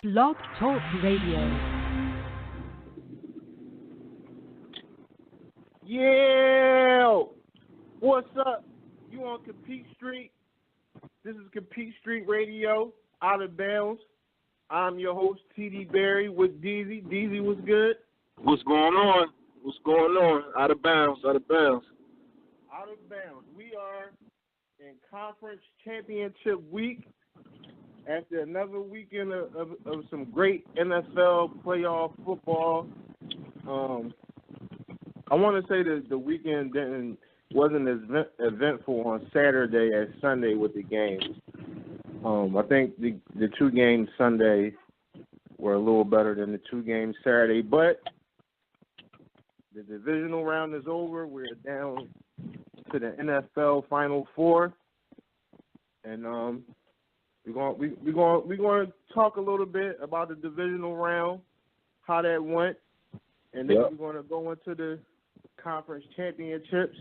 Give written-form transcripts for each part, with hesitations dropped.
Blog Talk Radio. Yeah, what's up? You on Compete Street? This is Compete Street Radio, Out of Bounds. I'm your host, T.D. Berry, with Deezy. Deezy, what's good? What's going on? What's going on? Out of bounds, out of bounds. Out of bounds. We are in Conference Championship Week after another weekend of some great NFL playoff football. I want to say that the weekend wasn't as eventful on Saturday as Sunday with the games. I think the two games Sunday were a little better than the two games Saturday, but the divisional round is over. We're down to the NFL Final Four, and we're going to talk a little bit about the divisional round, how that went, and then we're going to go into the conference championships.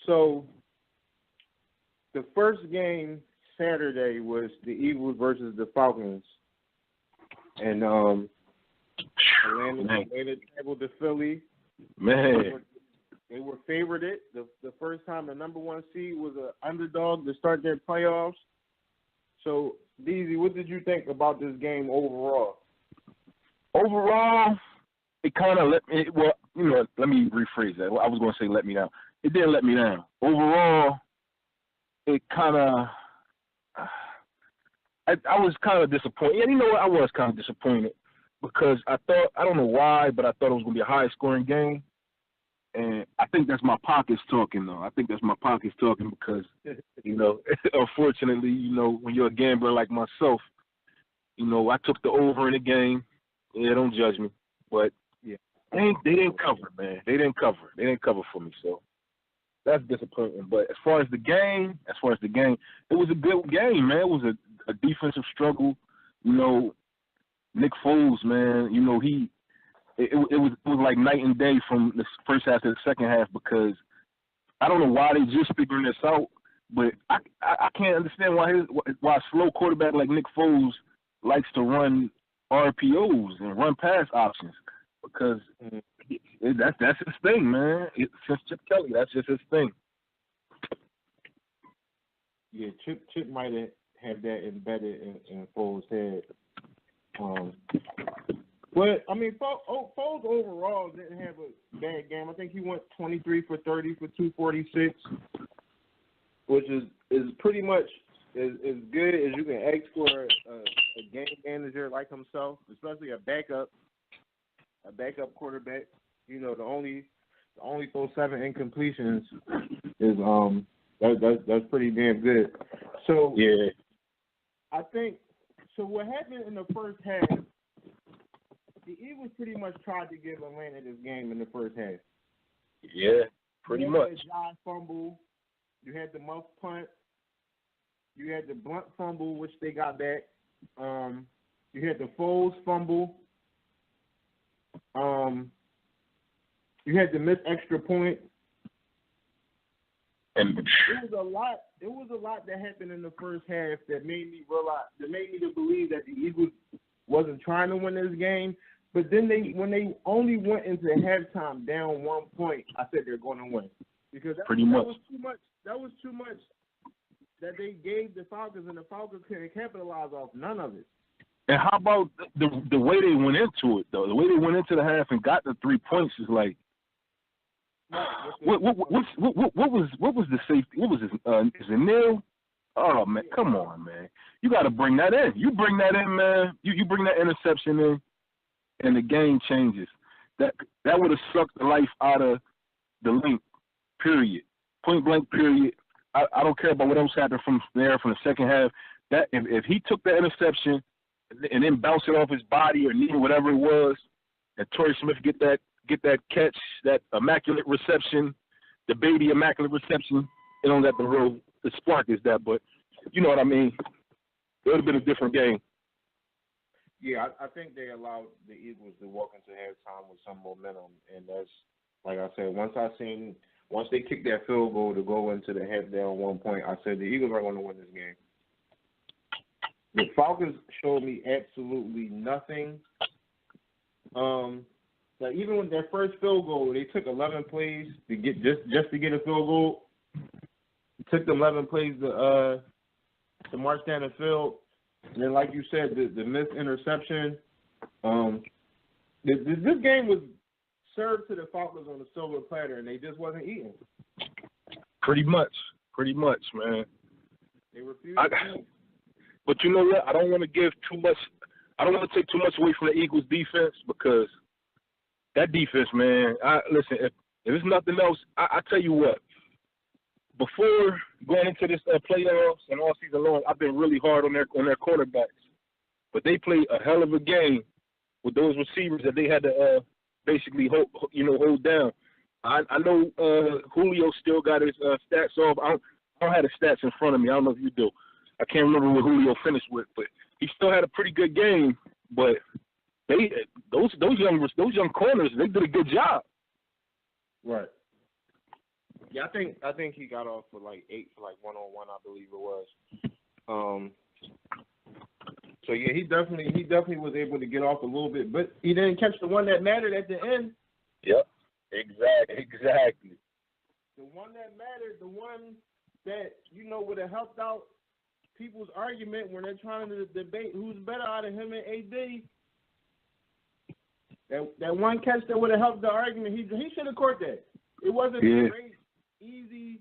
So the first game Saturday was the Eagles versus the Falcons, and Atlanta traveled to Philly. Man, they were favored it. The first time the number one seed was an underdog to start their playoffs. So, Deezy, what did you think about this game overall? Overall, it kind of let me rephrase that. I was going to say let me down. It didn't let me down. Overall, it kind of I was kind of disappointed. And you know what? I was kind of disappointed because I don't know why, but I thought it was going to be a high-scoring game. And I think that's my pockets talking, though. I think that's my pockets talking because, unfortunately, when you're a gambler like myself, I took the over in the game. Yeah, don't judge me. But yeah, they didn't cover, man. They didn't cover. They didn't cover for me, so that's disappointing. But as far as the game, it was a good game, man. It was a defensive struggle. Nick Foles, man, it was like night and day from the first half to the second half because I don't know why they just figuring this out, but I can't understand why a slow quarterback like Nick Foles likes to run RPOs and run pass options because that's his thing, man. Since Chip Kelly, that's just his thing. Yeah, Chip might have that embedded in Foles' head. But, I mean, Foles overall didn't have a bad game. I think he went 23 for 30 for 246, which is pretty much as good as you can ask for a game manager like himself, especially a backup quarterback. The only throw 7 incompletions is that's pretty damn good. So yeah, I think so. What happened in the first half? The Eagles pretty much tried to give Atlanta this game in the first half. Yeah, pretty much. You had the Josh fumble. You had the muff punt. You had the Blunt fumble, which they got back. You had the Foles fumble. You had the missed extra point. And it was a lot that happened in the first half that made me believe that the Eagles wasn't trying to win this game. But then when they only went into halftime down 1 point, I said they're going to win because that was too much. That was too much that they gave the Falcons, and the Falcons couldn't capitalize off none of it. And how about the way they went into it, though? The way they went into the half and got the 3 points is like, what was the safety? What was this? Is it nil? Oh man, come on, man! You got to bring that in. You bring that in, man. You bring that interception in, and the game changes. That would have sucked the life out of the link. Period. Point blank. Period. I don't care about what else happened from there from the second half. That if he took the interception and then bounced it off his body or knee or whatever it was, and Torrey Smith get that catch, that immaculate reception, the baby immaculate reception, it don't let the spark is that, but you know what I mean. It would have been a different game. Yeah, I think they allowed the Eagles to walk into halftime with some momentum, and that's like I said. Once they kicked that field goal to go into the half down 1 point, I said the Eagles are going to win this game. The Falcons showed me absolutely nothing. Like even with their first field goal, they took 11 plays to get just to get a field goal. It took them 11 plays to march down the field, and then like you said, the missed interception. This game was served to the Falcons on a silver platter, and they just wasn't eating. Pretty much, man. They refused to eat. But you know what? I don't want to give too much. I don't want to take too much away from the Eagles' defense because that defense, man. Listen. If it's nothing else, I tell you what. Before going into this playoffs and all season long, I've been really hard on their quarterbacks. But they played a hell of a game with those receivers that they had to basically hold down. I know Julio still got his stats off. I don't have the stats in front of me. I don't know if you do. I can't remember what Julio finished with, but he still had a pretty good game. But those young corners, they did a good job. Right. Yeah, I think he got off for like 8 for like 1-on-1, I believe it was. So yeah, he definitely was able to get off a little bit, but he didn't catch the one that mattered at the end. Yep. Exactly. The one that mattered, the one that would have helped out people's argument when they're trying to debate who's better out of him and AD. That one catch that would have helped the argument, he should have caught that. It wasn't a great, easy,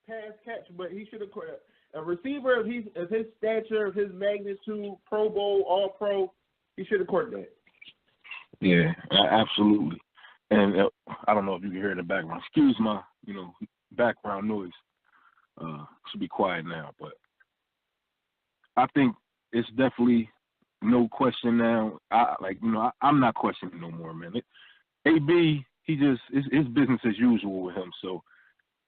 pass catch, but he should have caught it. A receiver of his stature, of his magnitude, Pro Bowl, All Pro, he should have caught that. Yeah, absolutely. And I don't know if you can hear in the background. Excuse my, background noise. Should be quiet now, but I think it's definitely no question now. I'm not questioning no more, man. AB, it's business as usual with him. So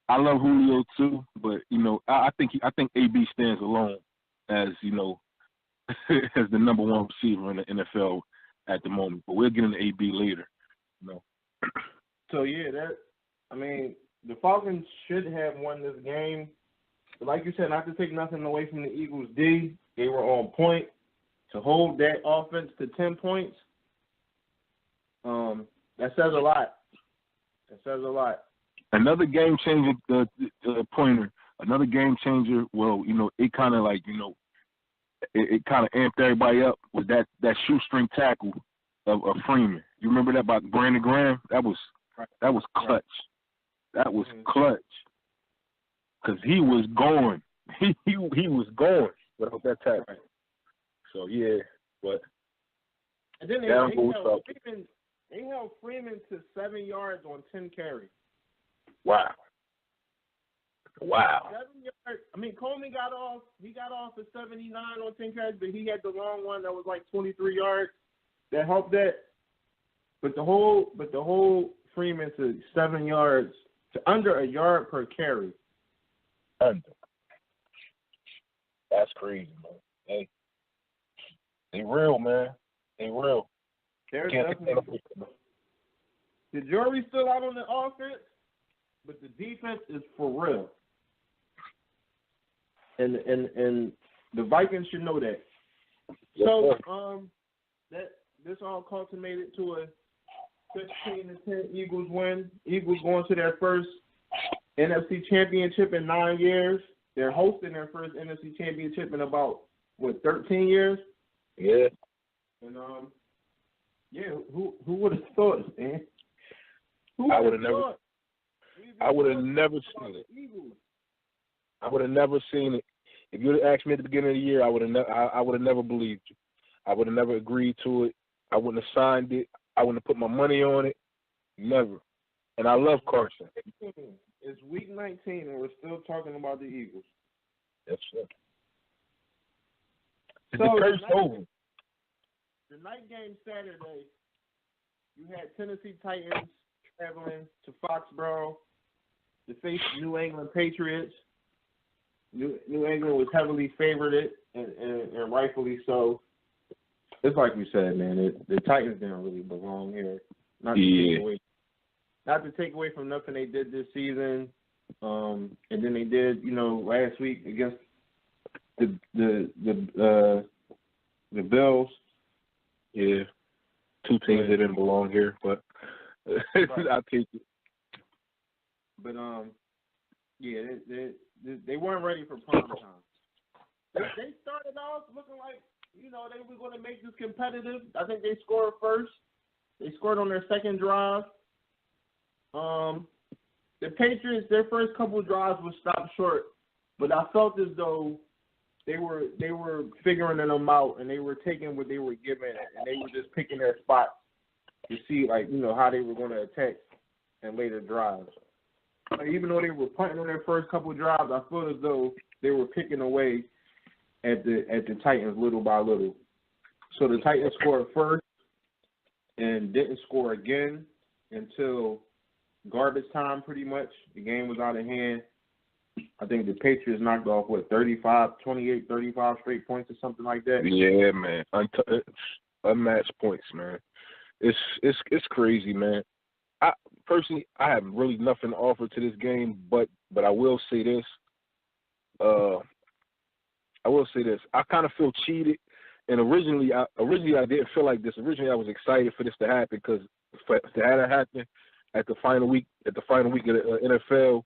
I love Julio too, but I think AB stands alone as as the number one receiver in the NFL at the moment. But we'll get into AB later. So yeah, the Falcons should have won this game. But like you said, not to take nothing away from the Eagles D, they were on point to hold that offense to 10 points. That says a lot. Another game changer, pointer. Another game changer. Well, it kind of it kind of amped everybody up with that shoestring tackle of Freeman. You remember that by Brandon Graham? That was clutch. That was clutch. Because he was going. He was going without that tackle. Right. So yeah, but and then they held Freeman to 7 yards on 10 carries. Wow. 7 yards. Coleman got off. He got off at 79 on 10 carries, but he had the long one that was like 23 yards. That helped that. But the whole Freeman to 7 yards to under a yard per carry. Under. That's crazy, man. Hey, they real, man. They real. They're definitely. The jury's still out on the offense, but the defense is for real. And the Vikings should know that. So that this all consummated to a 15-10 Eagles win. Eagles going to their first NFC Championship in 9 years. They're hosting their first NFC Championship in about 13 years. Yeah. And who would have thought, man? I would have never seen it. I would have never seen it. If you would have asked me at the beginning of the year, I would have never believed you. I would have never agreed to it. I wouldn't have signed it. I wouldn't have put my money on it. Never. And I love Carson. It's week 19, and we're still talking about the Eagles. That's it. So the curse over. The night game Saturday, you had Tennessee Titans traveling to Foxborough to face New England Patriots. New England was heavily favored, and rightfully so. It's like we said, man. The Titans didn't really belong here. Not to take away from nothing they did this season, and then they did, last week against the Bills. Yeah, two teams that didn't belong here, but I'll take it. But yeah, they weren't ready for prime time. They started off looking like they were going to make this competitive. I think they scored first. They scored on their second drive. The Patriots, their first couple of drives were stopped short, but I felt as though they were figuring them out, and they were taking what they were given, and they were just picking their spots to see how they were going to attack in later drives. Even though they were punting on their first couple of drives, I feel as though they were picking away at the Titans little by little. So the Titans scored first and didn't score again until garbage time pretty much. The game was out of hand. I think the Patriots knocked off, 28, 35 straight points or something like that? Yeah, man. Unmatched points, man. It's crazy, man. I personally have really nothing to offer to this game, but I will say this. I kind of feel cheated, and originally I didn't feel like this. Originally, I was excited for this to happen because to have it happen at the final week of the NFL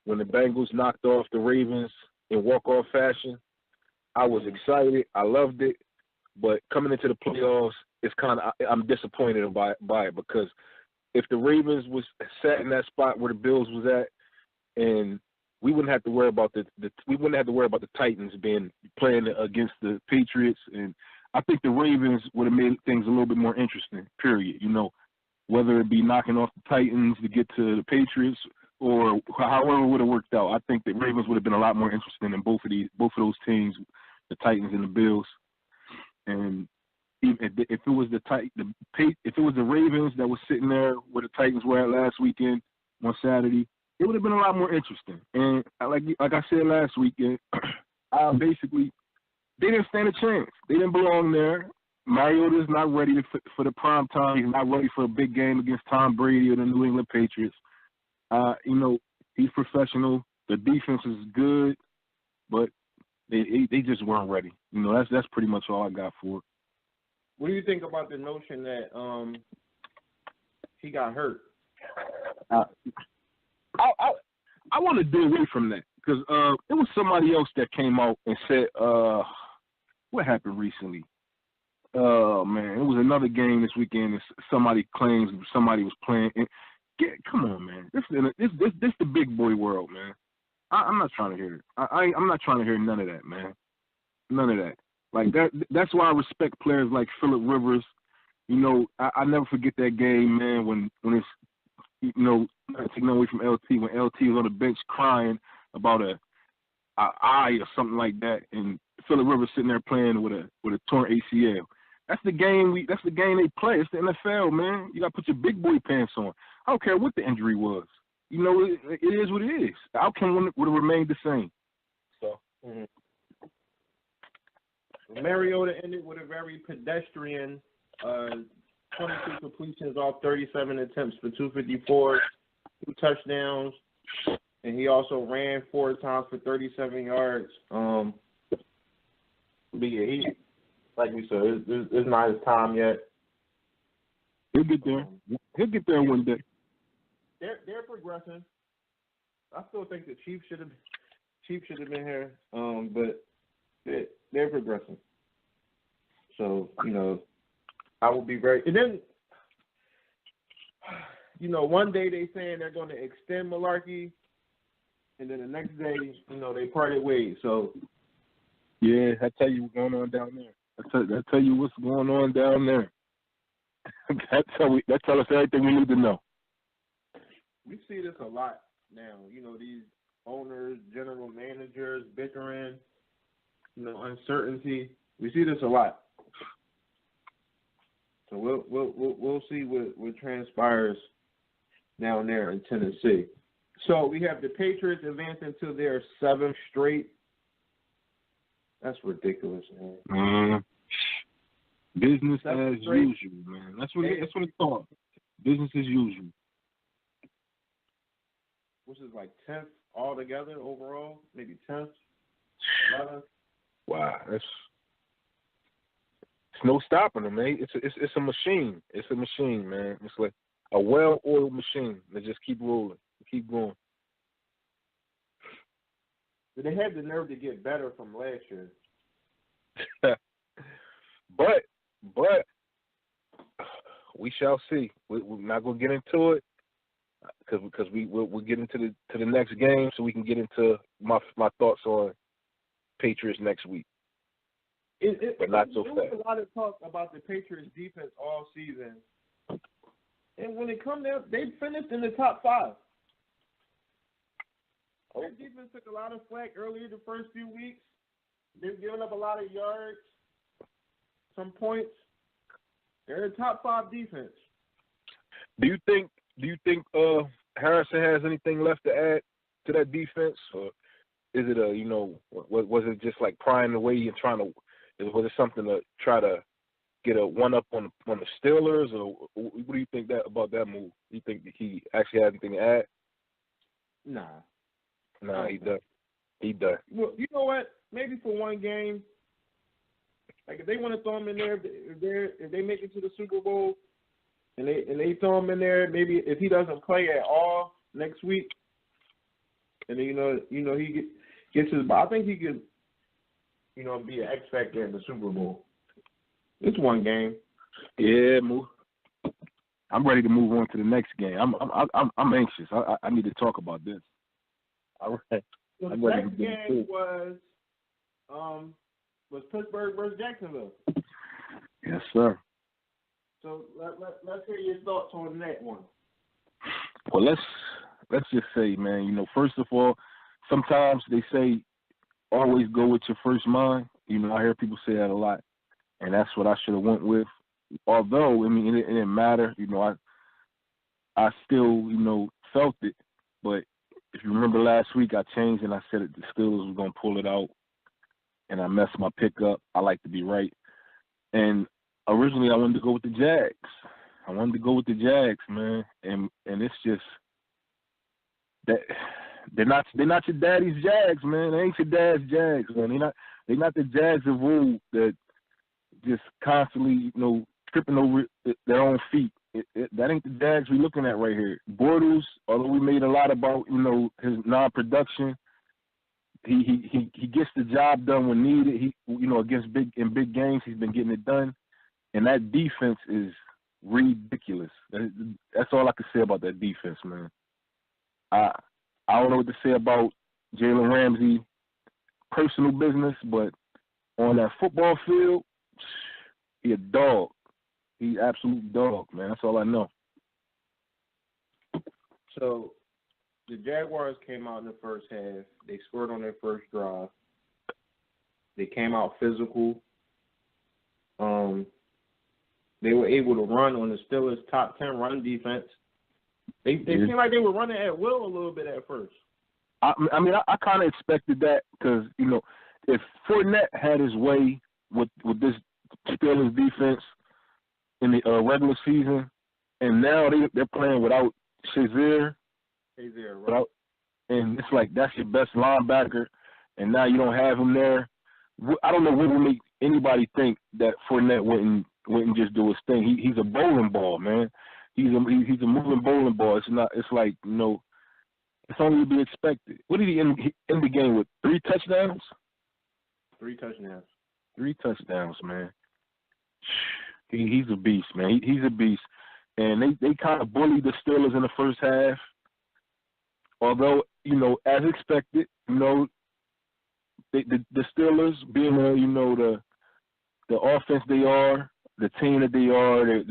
when the Bengals knocked off the Ravens in walk-off fashion. I was excited. I loved it, but coming into the playoffs, I'm disappointed by it because if the Ravens was sat in that spot where the Bills was at, and we wouldn't have to worry about the Titans playing against the Patriots, and I think the Ravens would have made things a little bit more interesting. Period. Whether it be knocking off the Titans to get to the Patriots or however it would have worked out, I think the Ravens would have been a lot more interesting than both of those teams, the Titans and the Bills. And if it was the Ravens that was sitting there where the Titans were at last weekend on Saturday, it would have been a lot more interesting. And like I said last weekend, basically they didn't stand a chance. They didn't belong there. Mariota's not ready for the prime time. He's not ready for a big game against Tom Brady or the New England Patriots. He's professional. The defense is good, but they just weren't ready. That's pretty much all I got for it. What do you think about the notion that he got hurt? I want to get away from that because it was somebody else that came out and said, what happened recently? Oh, man, it was another game this weekend and somebody claims somebody was playing. Come on, man. This the big boy world, man. I'm not trying to hear it. I'm not trying to hear none of that, man. None of that. Like that's why I respect players like Phillip Rivers. I never forget that game, man, when it's taking away from LT, when LT was on the bench crying about a eye or something like that, and Phillip Rivers sitting there playing with a torn ACL. That's the game they play. It's the NFL, man. You gotta put your big boy pants on. I don't care what the injury was. It is what it is. The outcome would have remained the same. So. Mm-hmm. Mariota ended with a very pedestrian 22 completions off 37 attempts for 254, 2 touchdowns, and he also ran 4 times for 37 yards. But yeah, he, like we said, it's not his time yet. He'll get there. He'll get there one day. They're progressing. I still think the Chiefs should have been here, but they're progressing. So, I will be very – and then, one day they saying they're going to extend Malarkey, and then the next day, they parted ways. So, yeah, I tell you what's going on down there. I tell you what's going on down there. That tell us everything we need to know. We see this a lot now. These owners, general managers bickering, uncertainty. We see this a lot. So we'll see what transpires down there in Tennessee. So we have the Patriots advancing to their 7th straight. That's ridiculous, man. Business as usual, man. That's what it's called. Business as usual. Which is like 10th altogether overall, maybe 10th, 11th. Wow, it's no stopping them, man. It's a machine. It's a machine, man. It's like a well-oiled machine that just keep rolling, keep going. They had the nerve to get better from last year. but we shall see. We're not gonna get into it because we'll get into the next game so we can get into my thoughts on Patriots next week. But not so fast. There was a lot of talk about the Patriots defense all season, and when it comes down, they finished in the top 5. Their defense took a lot of flack earlier the first few weeks. They've given up a lot of yards, some points. They're a top 5 defense. Do you think Harrison has anything left to add to that defense, or is it was it just like prying away and was it something to try to get a one up on the Steelers, or what do you think about that move? Do you think that he actually has anything to add? Nah, he done. Well, you know what? Maybe for one game, like if they want to throw him in there, if they make it to the Super Bowl, and they throw him in there, maybe if he doesn't play at all next week, and then he gets his. I think he could, be an X factor in the Super Bowl. It's one game. Yeah, move. I'm ready to move on to the next game. I'm anxious. I need to talk about this. All right. So the next game was Pittsburgh versus Jacksonville. Yes, sir. So let's hear your thoughts on that one. Well, let's just say, man, first of all, sometimes they say always go with your first mind. I hear people say that a lot, and that's what I should have went with. Although, it didn't matter. I still, felt it. But if you remember last week, I changed and I said that the Steelers were going to pull it out, and I messed my pick up. I like to be right. And originally, I wanted to go with the Jags. Man. And it's just that they're not your daddy's Jags, man. They ain't your dad's Jags, man. They're not the Jags of old that just constantly, tripping over their own feet. That ain't the Jags we're looking at right here. Bortles, although we made a lot about, his non-production, he gets the job done when needed. He, against big games, he's been getting it done. And that defense is ridiculous. That's all I can say about that defense, man. I don't know what to say about Jalen Ramsey personal business, but on that football field, he a dog. He absolute dog, man. That's all I know. So the Jaguars came out in the first half. They scored on their first drive. They came out physical. They were able to run on the Steelers' top 10 run defense. They seemed like they were running at will a little bit at first. I kind of expected that because, if Fournette had his way with this Steelers defense in the regular season, and now they're playing without Shazier, right? And it's like that's your best linebacker, and now you don't have him there. I don't know what would make anybody think that Fournette wouldn't just do his thing. He's a bowling ball, man. He's a moving bowling ball. It's like it's only to be expected. What did he end the game with? 3 touchdowns? 3 touchdowns. 3 touchdowns, man. He's a beast, man. He's a beast. And they kind of bullied the Steelers in the first half. Although, as expected, the Steelers being the offense they are, the team that they are,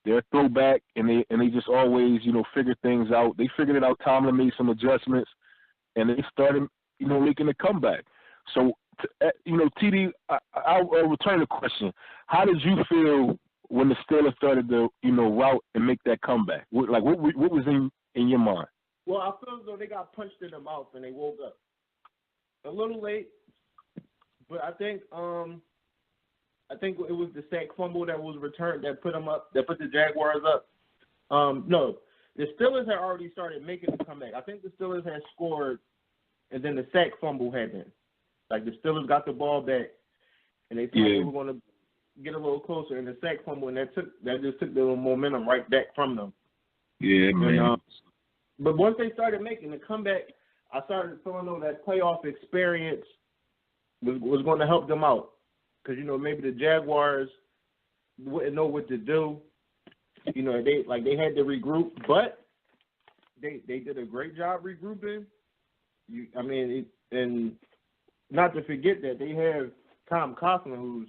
they're a throwback, and they just always, figure things out. They figured it out. Tomlin made some adjustments, and they started, making a comeback. So, TD, I'll return the question. How did you feel when the Steelers started to, route and make that comeback? What was in your mind? Well, I feel as though they got punched in the mouth and they woke up a little late, but I think it was the sack fumble that was returned that put them up, that put the Jaguars up. No, the Steelers had already started making the comeback. I think the Steelers had scored, and then the sack fumble happened. Like the Steelers got the ball back, and they thought they were going to get a little closer, and the sack fumble, and that just took the momentum right back from them. Yeah, man. And, but once they started making the comeback, I started feeling that playoff experience was going to help them out. Because, maybe the Jaguars wouldn't know what to do. They had to regroup, but they did a great job regrouping. And not to forget that they have Tom Coughlin, who's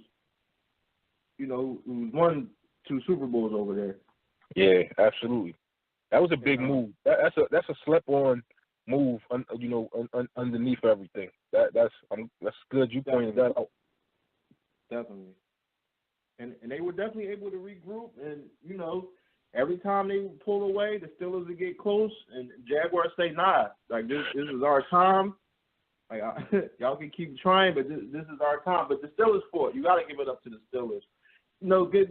won 2 Super Bowls over there. Yeah, absolutely. That was a big move. That's a slip-on move, underneath everything. That's good. You pointed that out. Definitely. And they were definitely able to regroup. And every time they pull away, the Steelers would get close, and Jaguars say, "Nah, like this is our time. Like y'all can keep trying, but this is our time." But the Steelers fought. You got to give it up to the Steelers.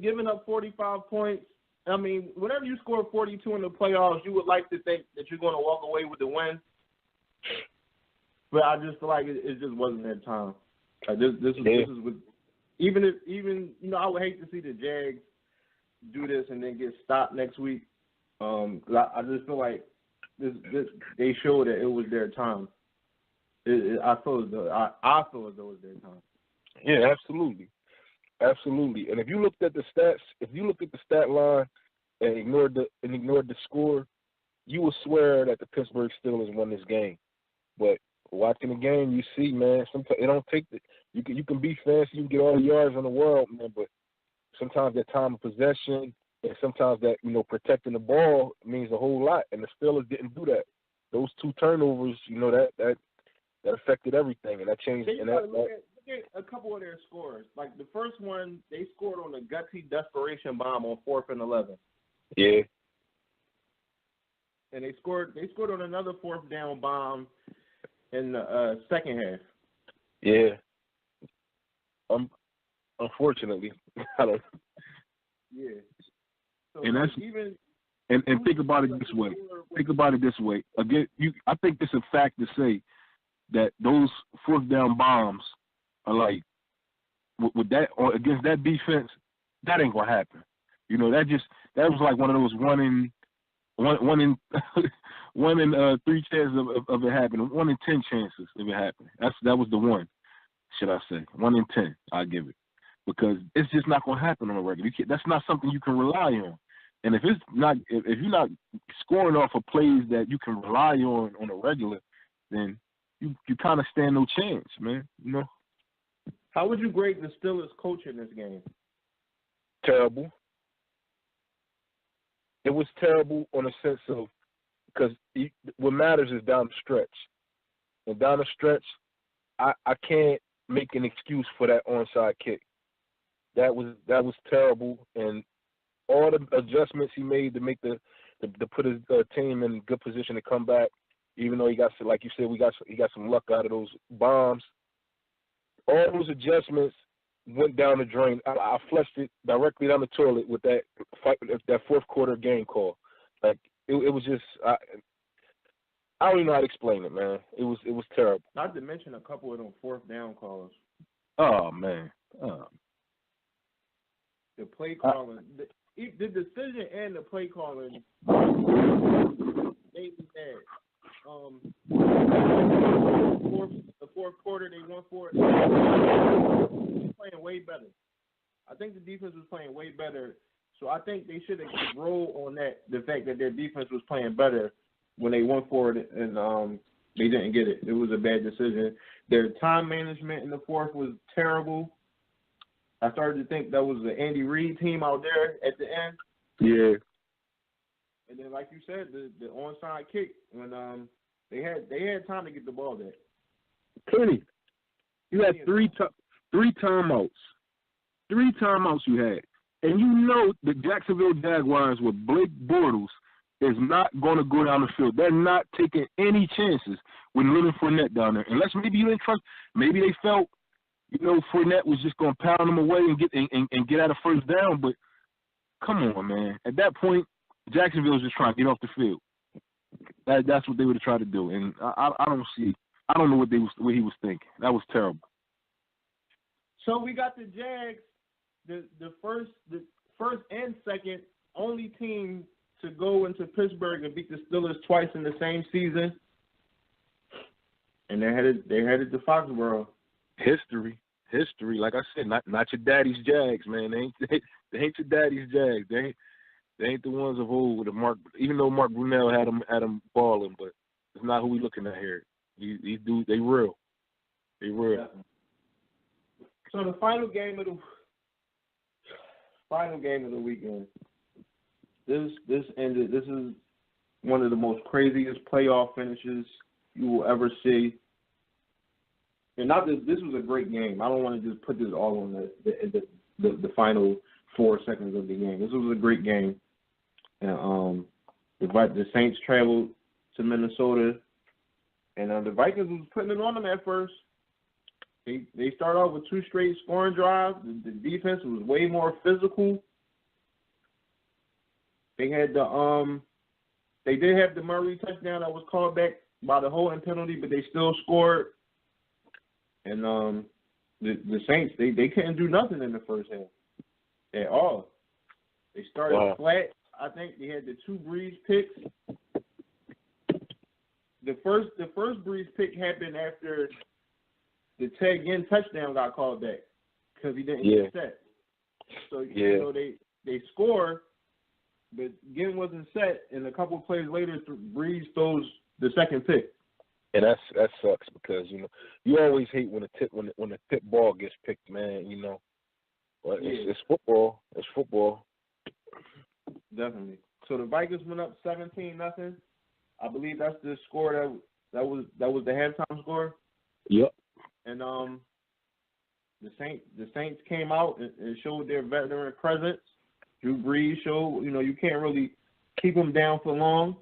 Giving up 45 points. I mean, whenever you score 42 in the playoffs, you would like to think that you're going to walk away with the win. But I just feel like it just wasn't that time. Like this is with even I would hate to see the Jags do this and then get stopped next week. I just feel like this they showed that it was their time. I feel as though it was their time. Yeah, absolutely. Absolutely. And if you looked at the stats, if you looked at the stat line and ignored the score, you would swear that the Pittsburgh Steelers won this game. But watching the game, you see, man, sometimes it don't take you can be fancy, you can get all the yards in the world, man, but sometimes that time of possession and sometimes that, protecting the ball means a whole lot. And the Steelers didn't do that. Those 2 turnovers, that affected everything, and that changed. Look at a couple of their scores. Like the first one, they scored on a gutsy desperation bomb on 4th and 11. Yeah. And they scored on another 4th down bomb in the second half. Yeah. Unfortunately, I don't. Yeah. So and that's even. And think about it this way. Think about it this way. Again, I think it's a fact to say that those 4th down bombs are like with that or against that defense, that ain't gonna happen. That was like one of those one in 3 chances of it happening. 1 in 10 chances of it happening. That was the one, should I say? 1 in 10, I give it, because it's just not gonna happen on a regular. That's not something you can rely on. And if you're not scoring off of plays that you can rely on a regular, then you kind of stand no chance, man. How would you grade the Steelers' coach in this game? Terrible. It was terrible on a sense of because what matters is down the stretch, and down the stretch, I can't make an excuse for that onside kick. That was terrible, and all the adjustments he made to make to put his team in good position to come back, even though he got, like you said, he got some luck out of those bombs. All those adjustments went down the drain. I flushed it directly down the toilet with that 4th quarter game call. Like it was just I don't even know how to explain it, man. It was terrible. Not to mention a couple of them 4th down calls. Oh man. The play calling. The decision and the play calling made me mad. The 4th quarter, they won for it. Playing way better. I think the defense was playing way better. So I think they should have rolled on that, the fact that their defense was playing better when they went for it and they didn't get it. It was a bad decision. Their time management in the 4th was terrible. I started to think that was the Andy Reid team out there at the end. Yeah. And then, like you said, the onside kick when they had time to get the ball back. Plenty. You had three timeouts. 3 timeouts you had, and the Jacksonville Jaguars with Blake Bortles is not going to go down the field. They're not taking any chances with Leonard Fournette down there, unless maybe you didn't trust. Maybe they felt. Fournette was just going to pound them away and get out of 1st down. But come on, man. At that point, Jacksonville was just trying to get off the field. That's what they would have tried to do. And I I don't know what he was thinking. That was terrible. So we got the Jags, the first and second only team to go into Pittsburgh and beat the Steelers twice in the same season, and they're headed to Foxborough. History. Like I said, not your daddy's Jags, man. They ain't your daddy's Jags. They ain't the ones of old with the Mark. Even though Mark Brunell had them balling, but it's not who we looking at here. These dudes, they real. They real. Yeah. So the final game of the weekend. This ended. This is one of the most craziest playoff finishes you will ever see. And not this was a great game. I don't want to just put this all on the final 4 seconds of the game. This was a great game. And the Saints traveled to Minnesota, and the Vikings was putting it on them at first. They started off with 2 straight scoring drives. The defense was way more physical. They had they did have the Murray touchdown that was called back by the holding penalty, but they still scored. And the Saints they couldn't do nothing in the first half at all. They started flat. I think they had the 2 Breeze picks. The first Breeze pick happened after the Ted Ginn touchdown got called back because he didn't get set. So they score, but Ginn wasn't set, and a couple of plays later, Breeze throws the second pick. And that sucks because you always hate when the tip ball gets picked, man. But it's football. It's football. Definitely. So the Vikings went up 17-0. I believe that's the score that was the halftime score. Yep. And the Saints came out and showed their veteran presence. Drew Brees showed you can't really keep him down for long.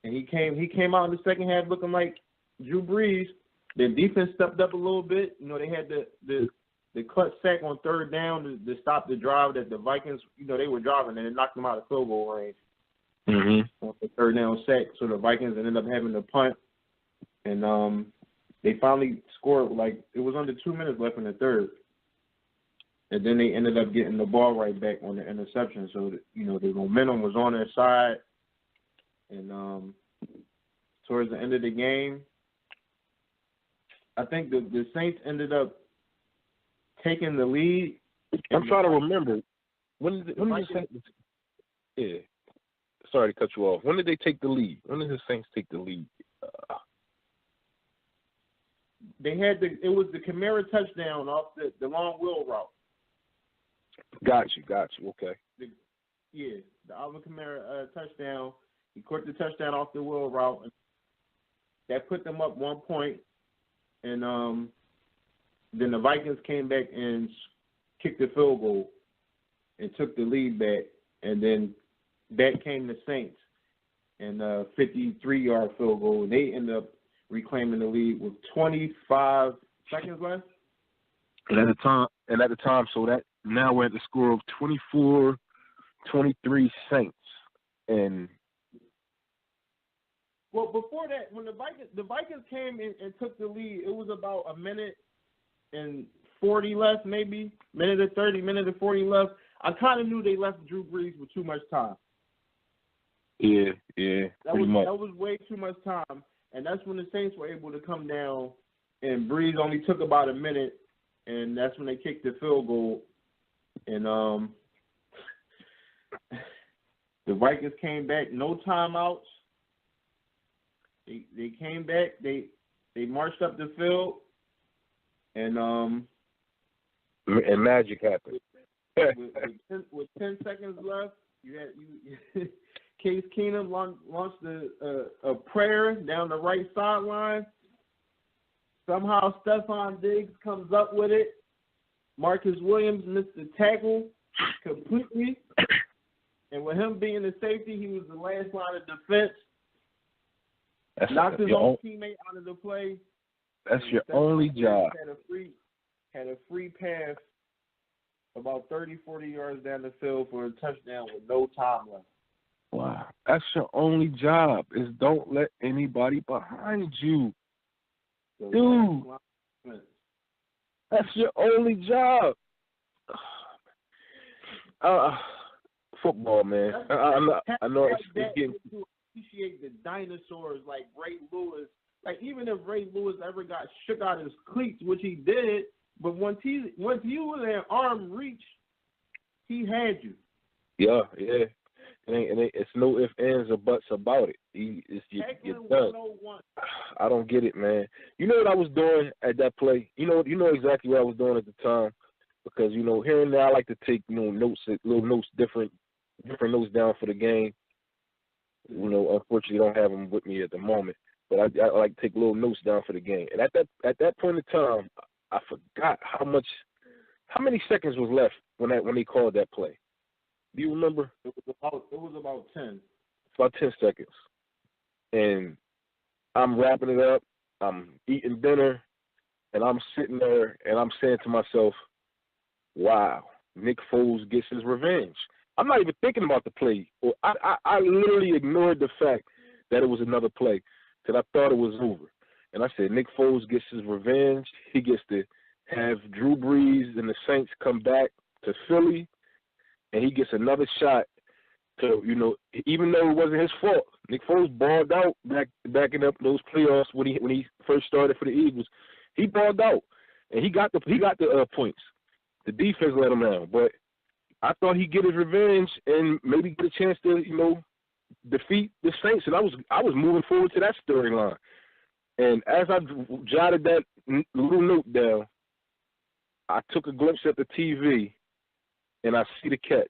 And he came out in the second half looking like Drew Brees. Their defense stepped up a little bit. They had the clutch sack on third down to stop the drive that the Vikings, they were driving, and it knocked them out of field goal range. Mm-hmm. On the third down sack, so the Vikings ended up having to punt. And they finally scored, it was under 2 minutes left in the third. And then they ended up getting the ball right back on the interception. So, the momentum was on their side. And towards the end of the game, I think the Saints ended up taking the lead. I'm trying to remember. When did the Saints? Yeah. Sorry to cut you off. When did they take the lead? When did the Saints take the lead? They had it was the Kamara touchdown off the long wheel route. Got you. Okay. The Alvin Kamara touchdown. He caught the touchdown off the wheel route. And that put them up 1 point. And then the Vikings came back and kicked the field goal and took the lead back. And then back came the Saints and a 53-yard field goal. And they ended up reclaiming the lead with 25 seconds left. And at the time, so that now we're at the score of 24-23 Saints. And well, before that, when the Vikings came in and took the lead, it was about a minute and 40 left, maybe minute and 30, minute and 40 left. I kind of knew they left Drew Brees with too much time. Yeah, that was way too much time, and that's when the Saints were able to come down, and Brees only took about a minute, and that's when they kicked the field goal, and the Vikings came back, no timeouts. They came back. They marched up the field, and magic happened. with 10 seconds left, Case Keenum launched a prayer down the right sideline. Somehow Stephon Diggs comes up with it. Marcus Williams missed the tackle completely, and with him being the safety, he was the last line of defense. Knocked his own teammate out of the play. That's your only job. Had a free pass about 30, 40 yards down the field for a touchdown with no time left. Wow. That's your only job is don't let anybody behind you. Dude, that's your only job. Football, man. I know it's getting. To appreciate the dinosaurs like Ray Lewis. Like, even if Ray Lewis ever got shook out his cleats, which he did, but once you was in arm reach, he had you. Yeah. It's no ifs, ands, or buts about it. You're done. I don't get it, man. You know what I was doing at that play? You know exactly what I was doing at the time, because here and there I like to take notes, little notes, different notes down for the game. Unfortunately, I don't have them with me at the moment, but I like to take little notes down for the game. And at that point in time, I forgot how many seconds was left when they called that play. Do you remember? It was about 10. About 10 seconds. And I'm wrapping it up. I'm eating dinner, and I'm sitting there, and I'm saying to myself, wow, Nick Foles gets his revenge. I'm not even thinking about the play. I literally ignored the fact that it was another play because I thought it was over. And I said, Nick Foles gets his revenge. He gets to have Drew Brees and the Saints come back to Philly, and he gets another shot to, even though it wasn't his fault. Nick Foles balled out backing up those playoffs when he first started for the Eagles. He balled out, and he got the points. The defense let him down, but I thought he'd get his revenge and maybe get a chance to, defeat the Saints. And I was moving forward to that storyline. And as I jotted that little note down, I took a glimpse at the TV, and I see the catch.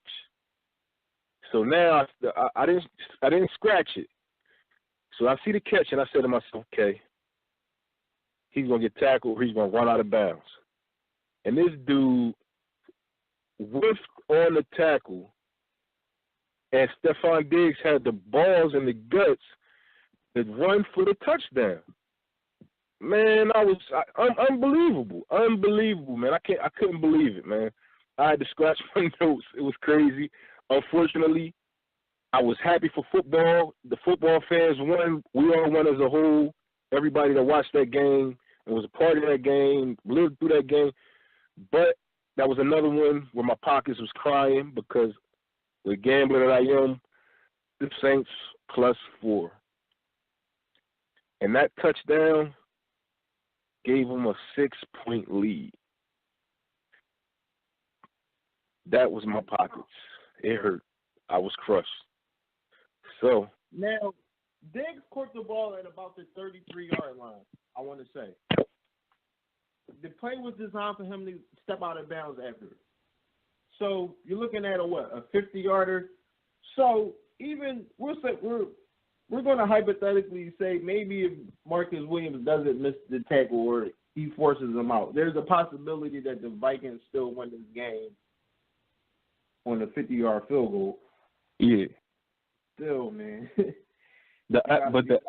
So now I didn't scratch it. So I see the catch, and I said to myself, okay, he's going to get tackled or he's going to run out of bounds. And this dude whiffed on the tackle, and Stephon Diggs had the balls and the guts to run for the touchdown. Man, unbelievable, man. I couldn't believe it, man. I had to scratch my notes. It was crazy. Unfortunately, I was happy for football. The football fans won. We all won as a whole. Everybody that watched that game and was a part of that game, lived through that game. But that was another one where my pockets was crying because the gambler that I am, the Saints +4. And that touchdown gave them a 6-point lead. That was my pockets. It hurt. I was crushed. So now, Diggs caught the ball at about the 33-yard line, I want to say. The play was designed for him to step out of bounds after it. So you're looking at a 50-yarder. So even we're going to hypothetically say maybe if Marcus Williams doesn't miss the tackle or he forces him out, there's a possibility that the Vikings still win this game on a 50-yard field goal. Yeah. Still, man. Make that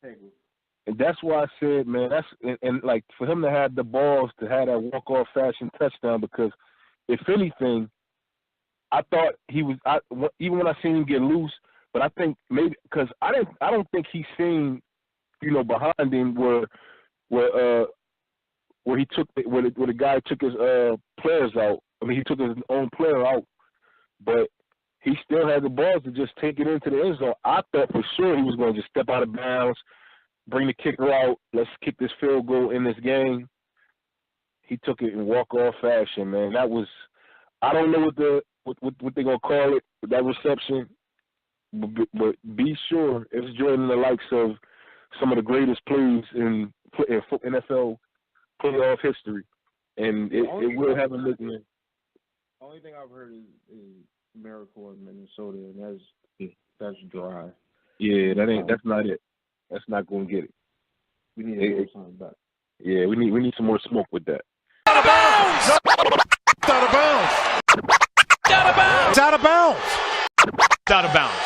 tackle. And that's why I said, man, and like for him to have the balls to have that walk-off fashion touchdown, because if anything, I thought he was. Even when I seen him get loose, but I think maybe because I don't think he seen, behind him where he took where the guy took his players out. I mean, he took his own player out, but he still had the balls to just take it into the end zone. I thought for sure he was going to just step out of bounds, bring the kicker out, let's kick this field goal in this game. He took it in walk-off fashion, man. That was, I don't know what they're going to call it, that reception, but be sure it's joining the likes of some of the greatest plays in NFL playoff history, and it will have a look, man. The only thing I've heard is Miracle in Minnesota, and that's dry. Yeah, that's not it. That's not going to get it. We need to do something about it. Yeah, we need some more smoke with that. Out of bounds! Out of bounds! Out of bounds! Out of bounds! Out of bounds!